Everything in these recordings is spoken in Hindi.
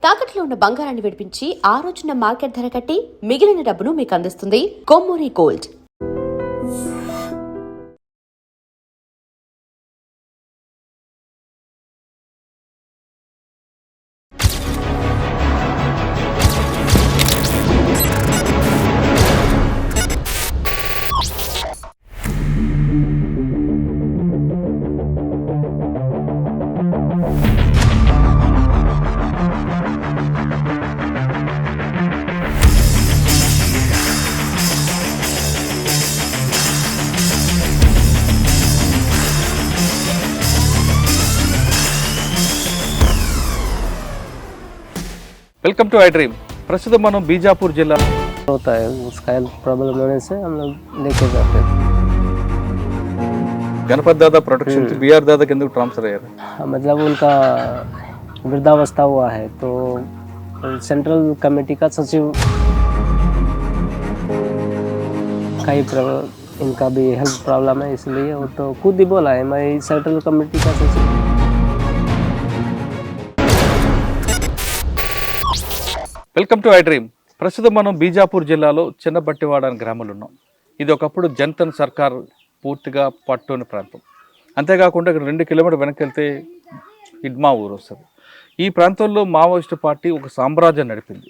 తాకట్లో ఉన్న బంగారాన్ని విడిపించి ఆ రోజున మార్కెట్ ధర కట్టి మిగిలిన డబ్బును మీకు అందిస్తుంది Kommuri gold. Welcome to I dream. प्रस्तुत మనం बीजापुर जिला होता है, उसका हेल्थ प्रॉब्लम होने से हम लोग लेके जाते हैं। गणपत दादा प्रोटेक्शन से बीआर दादा के अंदर ट्रांसफर है। मतलब उनका वृद्धावस्था हुआ है तो सेंट्रल कमेटी का सचिव इनका भी हेल्थ प्रॉब्लम है, इसलिए वो तो खुद ही बोला है मैं सेंट्रल कमेटी का सचिव। Welcome to I dream. ప్రస్తుతం మనం బీజాపూర్ జిల్లాలో చిన్నబట్టివాడ అనే గ్రామంలో ఉన్నాం। ఇది ఒకప్పుడు జనతన్ సర్కార్ పూర్తిగా పట్టుని ప్రాంతం। అంతేకాకుండా ఇక్కడ 2 కిలోమీటర్ల వెనక్కి వెళ్తే ఇడ్మా ఊరు వస్తుంది। ఈ ప్రాంతంలో మావోయిస్టు పార్టీ ఒక సామ్రాజ్యం నడిపింది।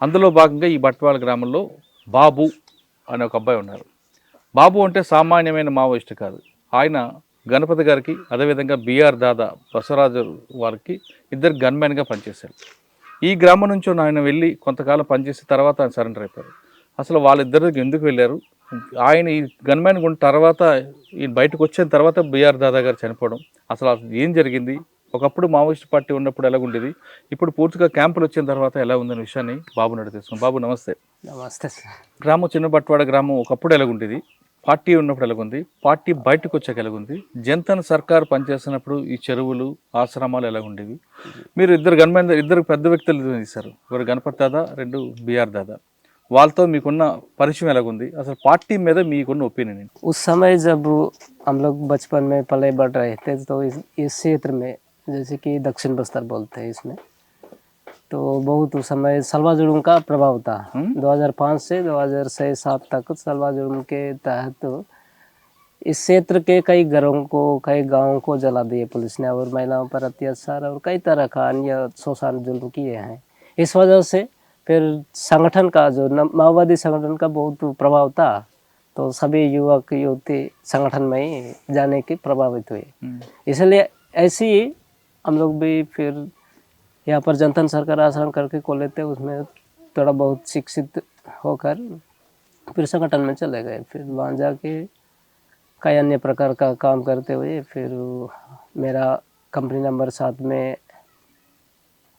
అందులో భాగంగా ఈ బట్టివాడ గ్రామంలో బాబు అనే ఒక అబ్బాయి ఉన్నారు। బాబు అంటే సామాన్యమైన మావోయిస్టు కాదు, ఆయన గణపతి గారికి అదేవిధంగా బీఆర్ దాదా బసవరాజు వారికి ఇద్దరు గన్మెన్గా పనిచేశారు। ఈ గ్రామం నుంచి ఆయన వెళ్ళి కొంతకాలం పనిచేసిన తర్వాత ఆయన సరెండర్ అయిపోయారు। అసలు వాళ్ళిద్దరికి ఎందుకు వెళ్ళారు, ఆయన ఈ గన్మ్యాన్ ఉన్న తర్వాత ఈ బయటకు వచ్చిన తర్వాత బీఆర్ దాదా గారు చనిపోవడం, అసలు ఏం జరిగింది, ఒకప్పుడు మావోయిస్ట్ పార్టీ ఉన్నప్పుడు ఎలా ఉండేది, ఇప్పుడు పూర్తిగా క్యాంపులు వచ్చిన తర్వాత ఎలా ఉందనే విషయాన్ని బాబు నడి తెలుసుకున్నాం। బాబు నమస్తే। నమస్తే సార్। గ్రామం చిన్నబట్టివాడ గ్రామం ఒకప్పుడు ఎలాగుండేది, పార్టీ ఉన్నప్పుడు ఎలాగుంది, పార్టీ బయటకు వచ్చాక ఎలాగుంది, జనతన్ సర్కార్ పనిచేస్తున్నప్పుడు ఈ చెరువులు ఆశ్రమాలు ఎలాగుండేవి, మీరు ఇద్దరు పెద్ద వ్యక్తులు తీశారు, ఒకరు గణపతి దాదా, 2 బీఆర్ దాదా, వాళ్ళతో మీకున్న పరిచయం ఎలాగుంది, అసలు పార్టీ మీద మీకున్న ఒపీనియన్ ఏంటి? उस समय जब हम लोग बचपन में पले बढ़ रहे थे तो इस क्षेत्र में जैसे कि दक्षिण बस्तर बोलते हैं इसमें, तो बहुत उस समय सलवा जुलूम का प्रभाव था। 2005 से 2006-07 तक सलवा जुलूम के तहत इस क्षेत्र के कई घरों को, कई गांवों को जला दिए पुलिस ने और महिलाओं पर अत्याचार और कई तरह का अन्य शोषण जुल्म किए हैं। इस वजह से फिर संगठन का जो माओवादी संगठन का बहुत प्रभाव था, तो सभी युवक युवती संगठन में ही जाने के प्रभावित हुए। इसलिए ऐसे ही हम लोग भी फिर यहाँ पर जनतन सरकार आश्रम करके खोले थे, उसमें थोड़ा बहुत शिक्षित होकर फिर संगठन में चले गए। फिर वहाँ जाके कई अन्य प्रकार का काम करते हुए फिर मेरा कंपनी नंबर 7 में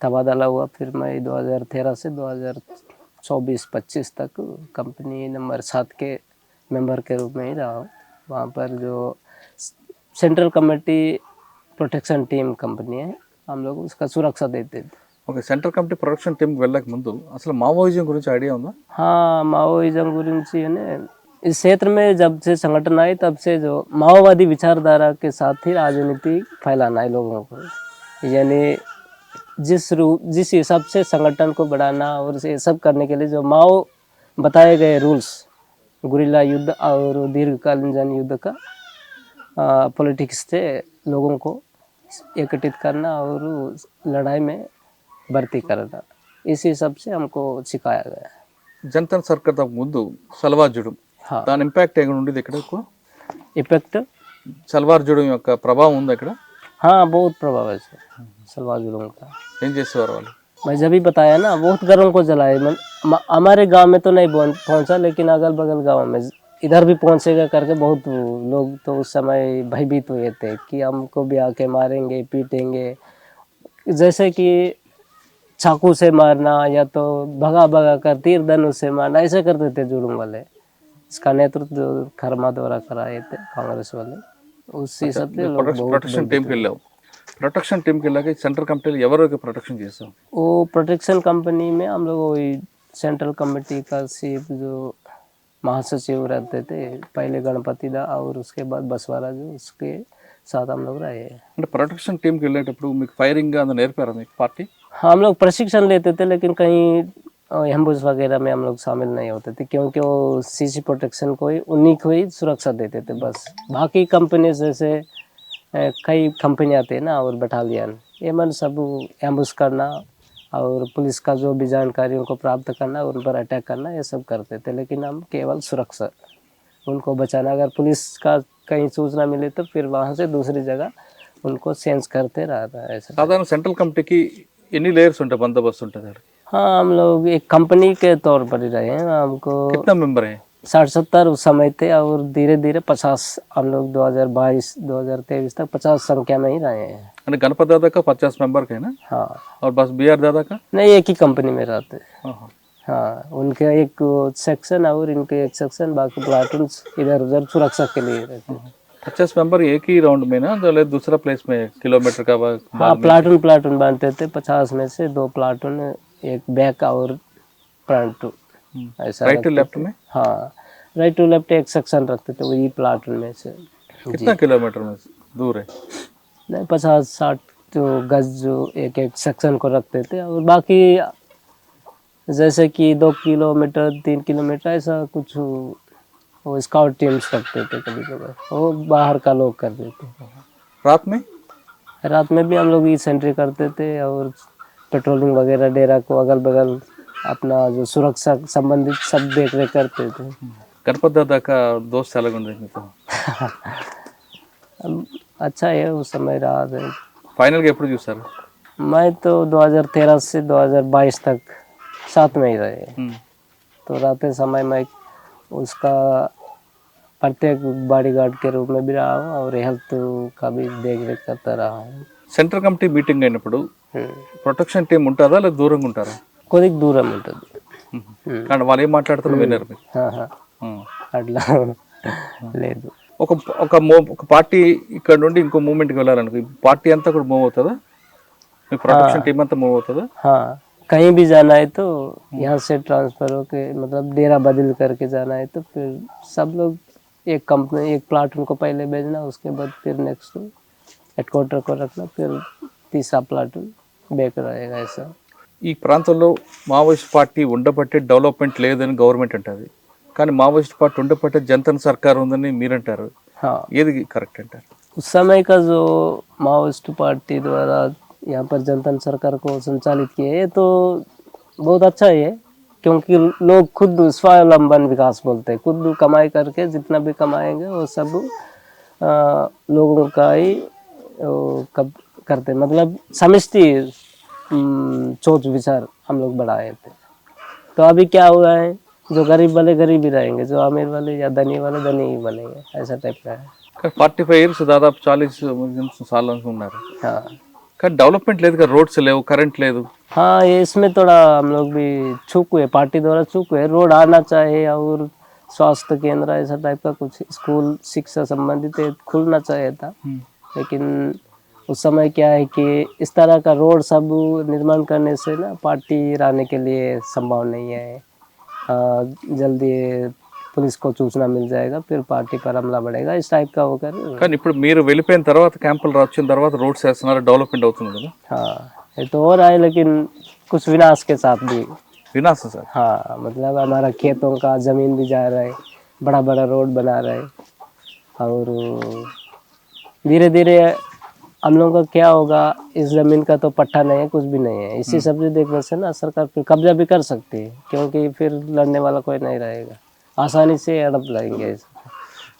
तबादला हुआ। फिर मैं 2013 से 2024-25 तक कंपनी नंबर 7 के मेंबर के रूप में ही रहा हूँ। वहाँ पर जो central committee protection team company है, हम लोग उसका सुरक्षा देते थे। ఓకే, సెంట్రల్ కమిటీ ప్రొడక్షన్ టీంకి వెళ్ళక ముందు అసలు మావోయిజం గురించి ఐడియా ఉందా? हाँ, माओइज्म गुరించి ने इस क्षेत्र में जब से संगठन आए तब से जो माओवादी विचारधारा के साथ ही राजनीति फैलाना है लोगों को, यानी जिस हिसाब से संगठन को बढ़ाना और ये सब करने के लिए जो माओ बताए गए रूल्स, गुरिल्ला युद्ध और दीर्घकालीन जन युद्ध का पॉलिटिक्स से लोगों को एकत्रित करना और लड़ाई में भर्ती करना, इस हिसाब से हमको सिखाया गया है। జనతన్ సర్కార్ ముందు సల్వార్ జుడుం, हाँ, దాని ఇంపాక్ట్ ఏమైనా ఉండేది ఇక్కడ? ఎక్కువ इफेक्ट సల్వార్ జుడుం యొక్క ప్రభావం ఉంది ఇక్కడ? हाँ, बहुत प्रभाव है सर सलवार जुलूम का। ఏం చేసేవారు వాళ్ళు? मैं जब भी बताया ना, बहुत घरों को जलाए। हमारे गांव में तो नहीं पहुंचा, लेकिन अगल बगल गांव में इधर भी पहुंचेगा करके बहुत लोग तो उस समय भयभीत हुए थे कि हमको भी आके मारेंगे, पीटेंगे। जैसे कि चाकू से मारना या तो भगा भगा कर तीर धनुष से मारना, ऐसे करते थे जुलूम वाले। इसका नेतृत्व खरमा द्वारा कराए थे कांग्रेस वाले। उसी सब से लोग बहुत ప్రొటెక్షన్ టీంకి వెళ్ళావు, ప్రొటెక్షన్ టీంకి వెళ్ళాక సెంట్రల్ కమిటీలో ఎవరికి ప్రొటెక్షన్ చేస్తావు? वो प्रोटेक्शन कंपनी में हम लोग वही सेंट्रल कमेटी का चीफ जो महासचिव रहते थे, पहले गणपति दा और उसके बाद बसवाराज, उसके साथ हम लोग रहे हैं। అంటే ప్రొటెక్షన్ టీంకి వెళ్ళేటప్పుడు మీకు ఫైరింగ్ అంత నేర్పారా మీకు పార్టీ? हाँ, हम लोग प्रशिक्षण लेते थे, लेकिन कहीं एम्बुश वगैरह में हम लोग शामिल नहीं होते थे, क्योंकि वो सीसी प्रोटेक्शन को ही उन्हीं को ही सुरक्षा देते थे बस। बाकी कंपनी जैसे कई कंपनी आती है ना और बटालियन, ये मन सब एम्बुश करना और पुलिस का जो भी जानकारियों को प्राप्त करना, उन पर अटैक करना, ये सब करते थे। लेकिन हम केवल सुरक्षा, उनको बचाना। अगर पुलिस का कहीं सूचना मिले तो फिर वहाँ से दूसरी जगह उनको सेंस करते रहता है ऐसा। సాధారణ సెంట్రల్ కమిటీకి ఎన్ని లేయర్స్ ఉంటాయి, బందోబస్తు ఉంటుంది అక్కడ? हाँ, हम लोग एक कंपनी के तौर पर ही रहे हैं। हमको कितना मेंबर है? 60-70 उस समय थे और धीरे धीरे 50 हम लोग 2022-2023 तक 50 संख्या में ही रहे हैं। అంటే గణపతి దాదా का 50 मेंबर का है ना, हाँ, और बस बी आर दादा का? नहीं, एक ही कंपनी में रहते हैं। हाँ, हाँ, उनके एक सेक्शन और इनके एक सेक्शन, बाकी प्लाटून इधर उधर सुरक्षा के लिए रहते हैं। 50 मेंबर एक ही राउंड में ना, तो दूसरा प्लेस में किलोमीटर का हाँ, प्लाटून बांधते थे। 50 में से 2 प्लाटून, एक बैक और फ्रंट, ऐसा राइट टू रखते लेफ्ट थे। में? हाँ, राइट टू लेफ्ट एक सेक्शन रखते थे वही प्लाटून में से। कितना किलोमीटर में दूर है? नहीं, 50-60 जो गज जो एक एक सेक्शन को रखते थे, और बाकी जैसे कि 2 किलोमीटर 3 किलोमीटर ऐसा कुछ वो स्काउट टीम्स रखते थे कभी कभी, वो बाहर का लोग कर देते। रात में? रात में भी हम लोग ई सेंट्री करते थे और पेट्रोलिंग वगैरह, डेरा को अगल बगल अपना जो सुरक्षा संबंधित सब देख रेख करते थे। गणपत दादा का दोस्त अलग होने तो अच्छा है, उस समय रहा है। फाइनल ఎప్పుడు చూసారు? मैं तो 2013 से 2022 तक साथ में ही रहे, तो रहते समय मैं उसका प्रत्येक बॉडीगार्ड के रूप में भी रहा हूँ और हेल्थ का भी देख रेख करता रहा हूँ। సెంట్రల్ కమిటీ మీటింగ్ అయినప్పుడు ప్రొటెక్షన్ టీం ఉంటుందా లేదా దూరంగా ఉంటారా? కొద్దిగా దూరం ఉంటుంది. కానీ వాళ్ళు ఏం మాట్లాడుతారో వినరు మీరు? అట్లా లేదు. ఒక ఒక ఒక పార్టీ ఇక్కడ నుండి ఇంకో మూవ్మెంట్కి వెళ్ళాలనుకో, పార్టీ అంతా కూడా మూవ్ అవుతుందా? మీ ప్రొటెక్షన్ టీం అంతా మూవ్ అవుతుందా? हाँ, कहीं भी जाना है तो यहाँ से ट्रांसफर होके, मतलब डेरा बदल करके जाना है तो फिर सब लोग एक कंपनी, एक प्लाटून को पहले भेजना, उसके बाद फिर नेक्स्ट हेडक्वार्टर को रखना, फिर तीसरा प्लाटून बैक रहेगा ऐसा। ఈ ప్రాంతంలో మావోయిస్ట్ పార్టీ ఉండబట్టే డెవలప్మెంట్ లేదని గవర్నమెంట్ అంటారు, కానీ మావోయిస్ట్ పార్టీ ఉండబట్టే జనతా సర్కార్ ఉందని మీరంటారు. हाँ, ఏది కరెక్ట్ అంటారు? उस समय का जो माओइस्ट पार्टी द्वारा यहाँ पर जनता सरकार को संचालित किया है तो बहुत अच्छा ही है, क्योंकि लोग खुद स्वावलंबन विकास बोलते हैं। खुद कमाई करके जितना भी कमाएंगे वो सब लोगों का ही करते, मतलब समष्टि सोच विचार हम लोग बढ़ाए थे। तो अभी क्या हुआ है, जो गरीब वाले गरीब ही रहेंगे, जो अमीर वाले या धनी वाले धनी ही बनेंगे, ऐसा टाइप का है। 45 ఇయర్స్ దాదాపు 40 సార్లు ఉన్నారు, हाँ కానీ డెవలప్మెంట్ లేదు కదా, రోడ్స్ లేవు, కరెంట్ లేదు. हाँ, ये इसमें थोड़ा हम लोग भी चूक हुए, पार्टी द्वारा चूक हुए। रोड आना चाहिए और स्वास्थ्य केंद्र ऐसा टाइप का कुछ स्कूल शिक्षा संबंधित खुलना चाहिए था, लेकिन उस समय क्या है कि इस तरह का रोड सब निर्माण करने से ना पार्टी रहने के लिए संभव नहीं है। जल्दी पुलिस को सूचना मिल जाएगा, फिर पार्टी पर हमला बढ़ेगा, इस टाइप का होकर। కానీ ఇప్పుడు మీరు వెళ్ళిపోయిన తర్వాత క్యాంపులు వచ్చిన తర్వాత రోడ్స్ వేస్తున్నారు, డెవలప్మెంట్ అవుతుంది కదా? हाँ, ये तो हो रहा है, लेकिन कुछ विनाश के साथ भी। వినాశం సార్. हाँ, मतलब हमारा खेतों का जमीन भी जा रहा है, बड़ा बड़ा रोड बना रहा है, और धीरे धीरे हम लोगों का क्या होगा, इस जमीन का तो पट्टा नहीं है, कुछ भी नहीं है। इसी सब देखने से ना सरकार फिर कब्जा भी कर सकती है, क्योंकि फिर लड़ने वाला कोई नहीं रहेगा, आसानी से हड़प लेंगे।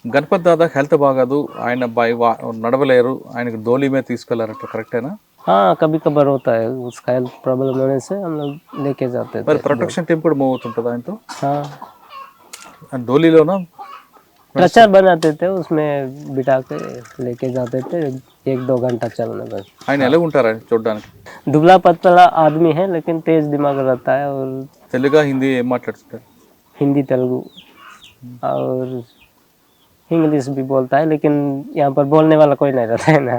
గణపతి దాదా హెల్త్ బాగాదు, ఆయన నడవలేరు, ఆయనకు డోలీ మీద తీసుకెళ్లారట, కరెక్టేనా? हाँ, कभी कभार होता है, उसका हेल्थ प्रॉब्लम होने से हम लोग लेके जाते थे। మరి ప్రొటెక్షన్ టీం కూడా మూవ్ అవుతుంటుంది ఆయనతో? हाँ, డోలీలోనా? स्ट्रेचर बनाते थे, उसमें बिठा के लेके जाते थे, 1-2 घंटा चलना बस। ఆయన ఎలా ఉంటారు ఆయన చూడడానికి? दुबला पतला आदमी है, लेकिन तेज दिमाग रहता है, और తెలుగా హిందీ ఏం మాట్లాడుతుంటారు? हिंदी तेलुगु और इंग्लिश भी बोलता है, लेकिन यहाँ पर बोलने वाला कोई नहीं रहता है ना।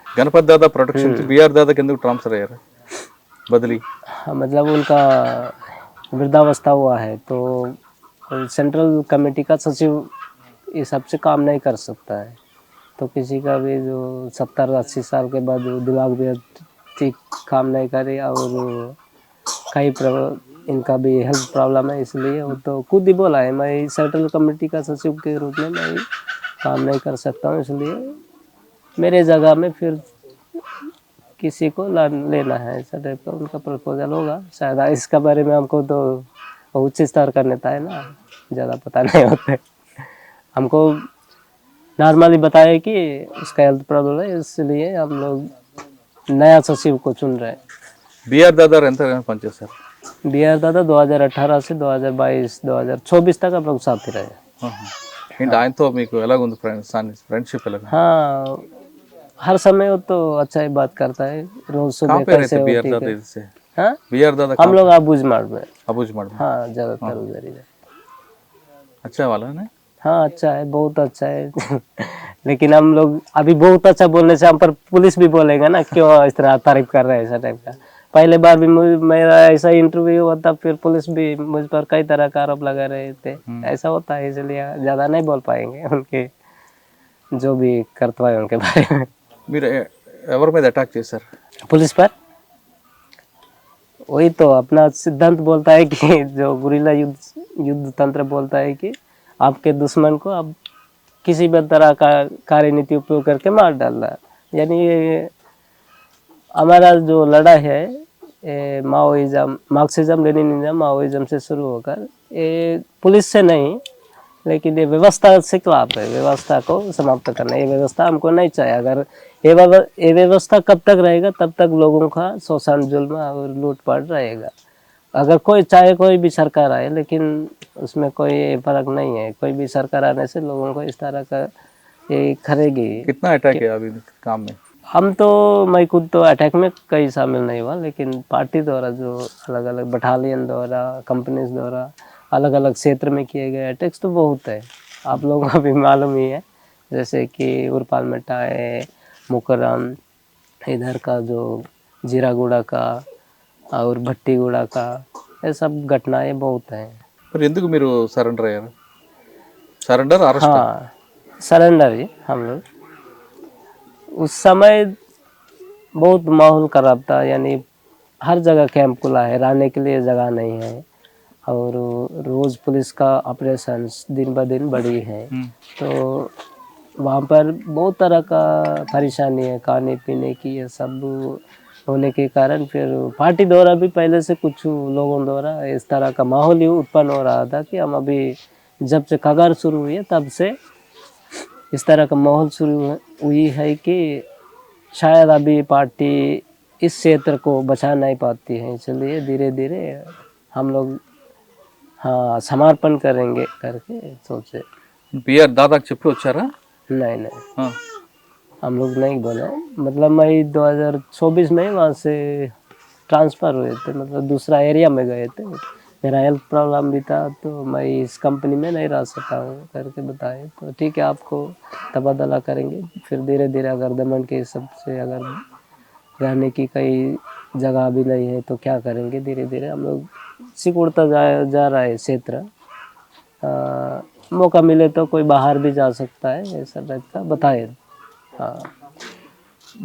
గణపతి దాదా ప్రొటెక్షన్ బీఆర్ దాదాకి ఎందుకు ట్రాన్స్ఫర్ అయ్యారు, బదిలీ? हाँ, मतलब उनका वृद्धावस्था हुआ है, तो सेंट्रल कमेटी का सचिव ये सबसे काम नहीं कर सकता है, तो किसी का भी जो 70-80 साल के बाद जो दिमाग भी ठीक काम नहीं करे और कई इनका भी हेल्थ प्रॉब्लम है, इसलिए वो तो खुद ही बोला है मैं सेंट्रल कमेटी का सचिव के रूप में मैं काम नहीं कर सकता हूँ, इसलिए मेरे जगह में फिर किसी को लेना है, ऐसा टाइप का उनका प्रपोजल होगा शायद। इसका बारे में हमको तो उच्च स्तर का नेता है ना, ज़्यादा पता नहीं होता। हमको नॉर्मली बताया कि उसका हेल्थ प्रॉब्लम है, इसलिए हम लोग नया सचिव को चुन रहे हैं। బిఆర్ దాదా ఎంత పనిచేస్తారు? बिहार दादा 2018 से 2022 2024 तक हम लोग साथ ही रहे। ఏంటి ఆయనతో మీకు ఎలాగుంది ఫ్రెండ్షిప్ ఎలాగ? हाँ, हर समय वो तो अच्छा ही बात करता है, रोज सुबह कहाँ पे कैसे रहते बिआर होती दादा है। इससे? हाँ, बिआर दादा हम लोग अबूझ मार्ग में। अबूझ माड़ में। हाँ, ज्यादातर उधर ही है। अच्छा वाला है ना? हाँ, अच्छा है, बहुत अच्छा है। लेकिन हम लोग अभी बहुत अच्छा बोलने से हम पर पुलिस भी बोलेगा ना, क्यों इस तरह तारीफ कर रहे हैं, ऐसा टाइप का। पहले बार भी मेरा ऐसा इंटरव्यू हुआ था, फिर पुलिस भी मुझ पर कई तरह का आरोप लगा रहे थे। ऐसा होता है, इसलिए ज्यादा नहीं बोल पाएंगे उनके जो भी कर्तव्य है उनके बारे में। మీరు ఎవరి మీద అటాక్ చేశారు? पुलिस पर वही तो अपना सिद्धांत बोलता है कि जो गुरिल्ला युद्ध तंत्र बोलता है कि आपके दुश्मन को आप किसी भी तरह का कार्यनीति उपयोग करके मार डालना। यानी ये हमारा जो लड़ाई है माओइज्म, मार्क्सिज्म लेनिनिज्म माओइज्म से शुरू होकर ये पुलिस से नहीं, लेकिन ये व्यवस्था से खिलाफ है। व्यवस्था को समाप्त करना, ये व्यवस्था हमको नहीं चाहिए। अगर ये व्यवस्था कब तक रहेगा, तब तक लोगों का शोषण, जुल्म और लूटपाट रहेगा। अगर चाहे कोई भी सरकार आए, लेकिन उसमें कोई फर्क नहीं है। कोई भी सरकार आने से लोगों को इस तरह का ये करेगी। कितना अटैक है अभी काम में? मैं खुद तो अटैक में कहीं शामिल नहीं हुआ, लेकिन पार्टी द्वारा जो अलग अलग बटालियन द्वारा, कंपनीज द्वारा अलग अलग क्षेत्र में किए गए अटैक्स तो बहुत है, आप लोगों को भी मालूम ही है। जैसे कि उरपाल मेटा है, मुकरम, इधर का जो जीरागुड़ा का और भट्टीगुड़ा का, ये सब घटनाएं बहुत हैं। మరి ఎందుకు మీరు సరెండర్ అయ్యారు? Surrender arrest? हाँ, सरेंडर ही हम लोग। उस समय बहुत माहौल खराब था, यानी हर जगह कैंप खुला है, रहने के लिए जगह नहीं है और रोज़ पुलिस का ऑपरेशन दिन ब दिन बढ़ी है। तो वहाँ पर बहुत तरह का परेशानी है, खाने पीने की, ये सब होने के कारण फिर पार्टी द्वारा भी पहले से कुछ लोगों द्वारा इस तरह का माहौल ही उत्पन्न हो रहा था कि हम अभी जब से कगार शुरू हुई है तब से इस तरह का माहौल शुरू हुई है कि शायद अभी पार्टी इस क्षेत्र को बचा नहीं पाती है, इसलिए धीरे धीरे हम लोग हाँ समर्पण करेंगे करके सोचे। బిఆర్ దాదాకు చెప్పి వచ్చారా? नहीं नहीं, ఆ. हम लोग नहीं बोले। मतलब मैं 2024 में वहाँ से ट्रांसफ़र हुए थे, मतलब दूसरा एरिया में गए थे। मेरा हेल्थ प्रॉब्लम भी था, तो मैं इस कंपनी में नहीं रह सकता हूँ करके बताए। तो ठीक है, आपको तबादला करेंगे। फिर धीरे धीरे अगर दमन के सब से अगर रहने की कई जगह भी नहीं है तो क्या करेंगे, धीरे धीरे हम लोग सिकुड़ता जा रहा है क्षेत्र। मौका मिले तो कोई बाहर भी जा सकता है, ऐसा टाइप का बताए। हाँ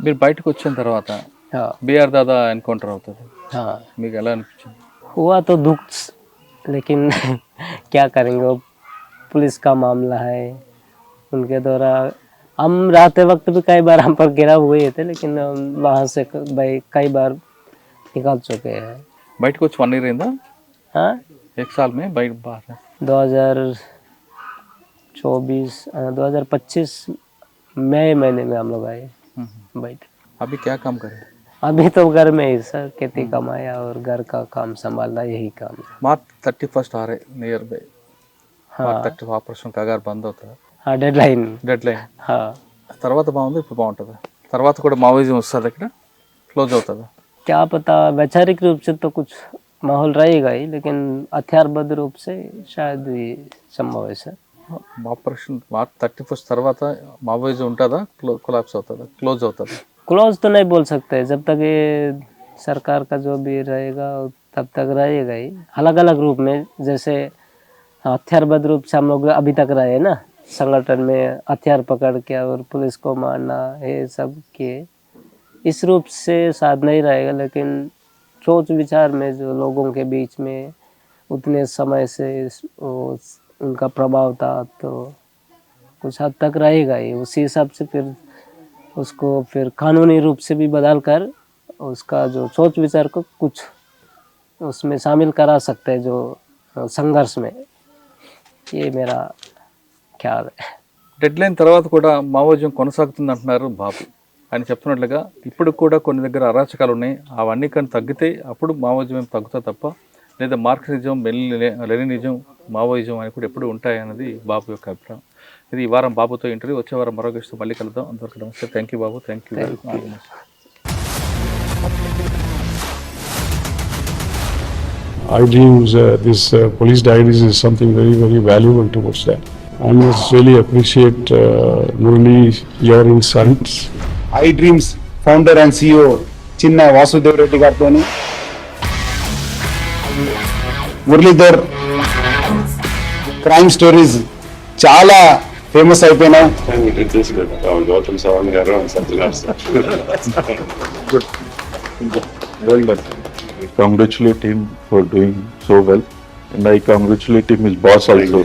మీరు బయటకు వచ్చిన తర్వాత हाँ బిఆర్ దాదా ఎన్కౌంటర్ అవుతుంది, हाँ, మీకు ఎలా అనిపించింది? हुआ तो दुख, लेकिन क्या करेंगे, वो पुलिस का मामला है। उनके द्वारा हम रहते वक्त भी कई बार हम पर गिराव हुए थे, लेकिन हम वहाँ से भाई कई बार निकल चुके हैं। బయటకు వచ్చి 1 ఇయర్ అయిందా? हाँ, 1 साल में బయట బాहर? 2025 मई महीने में हम लोग आए बैठ। अभी क्या काम करें? अभी तो घर में ही सर, खेती कमाया और घर का काम संभालना, यही काम है। మార్చ్ 31 आ रहे నియర్ బై, हाँ మార్చ్ 30 ఆపరేషన్ కగారు బంద్ అవుతుంది, हाँ, डेडलाइन। Dead line. हाँ, తర్వాత బాగుంది, ఇప్పుడు బాగుంటుంది, తర్వాత కూడా మావోయిజం వస్తుంది, ఇక్కడ క్లోజ్ అవుతుంది. क्या पता, वैचारिक रूप से तो कुछ माहौल रहेगा ही, लेकिन हथियारबद्ध रूप से शायद ये संभव है सर। ఆపరేషన్ మార్చ్ 31 తర్వాత మావోయిజం ఉంటుందా, కొలాప్స్ అవుతుందా, క్లోజ్ అవుతుందా? क्लोज तो नहीं बोल सकते, जब तक ये सरकार का जो भी रहेगा तब तक रहेगा ही, अलग अलग रूप में। जैसे हथियारबद्ध रूप से हम लोग अभी तक रहे ना, संगठन में हथियार पकड़ के और पुलिस को मारना, ये सब किए। इस रूप से शायद नहीं रहेगा, लेकिन सोच विचार में जो लोगों के बीच में उतने समय से उनका प्रभाव था, तो कुछ हद तक रहेगा ही। उसी हिसाब से फिर उसको फिर कानूनी रूप से भी बदल कर उसका जो सोच विचार को कुछ उसमें शामिल करा सकते हैं, जो संघर्ष में। ये मेरा ख्याल है। డెడ్ లైన్ తర్వాత కూడా మావోయిజం కొనసాగుతుంది అంటున్నారు బాబు. ఆయన చెప్తున్నట్లుగా ఇప్పుడు కూడా కొన్ని దగ్గర అరాచకాలు ఉన్నాయి, అవన్నీ కానీ తగ్గితే అప్పుడు మావోయిజం ఏం తగ్గుతా తప్ప, లేదా మార్క్సిజం, లెనినిజం, మావోయిజం అని కూడా ఎప్పుడు ఉంటాయి అన్నది బాబు యొక్క అభిప్రాయం. ఇది ఈ వారం బాబుతో ఇంటర్వ్యూ. వచ్చే వారం మరో గెస్ట్తో మళ్ళీ కలుద్దాం. అంతవరకు నమస్తే. Thank you Babu. Thank you very much. I dreams, this police diaries is something very, very valuable towards that. I must really appreciate Murali, your insights. I dreams founder and CEO చిన్న వాసుదేవ్ రెడ్డి గారితో మురళీధర్ క్రైమ్ స్టోరీస్ చాలా ఫేమస్ అయిపోయినాయి. Gautam Savan garu and Satyaraj sir. Well done. I congratulate him for doing so well, and I congratulate him his boss also.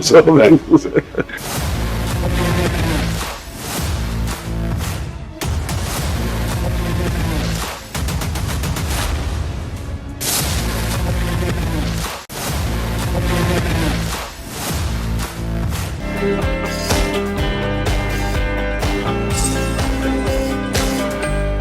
So well.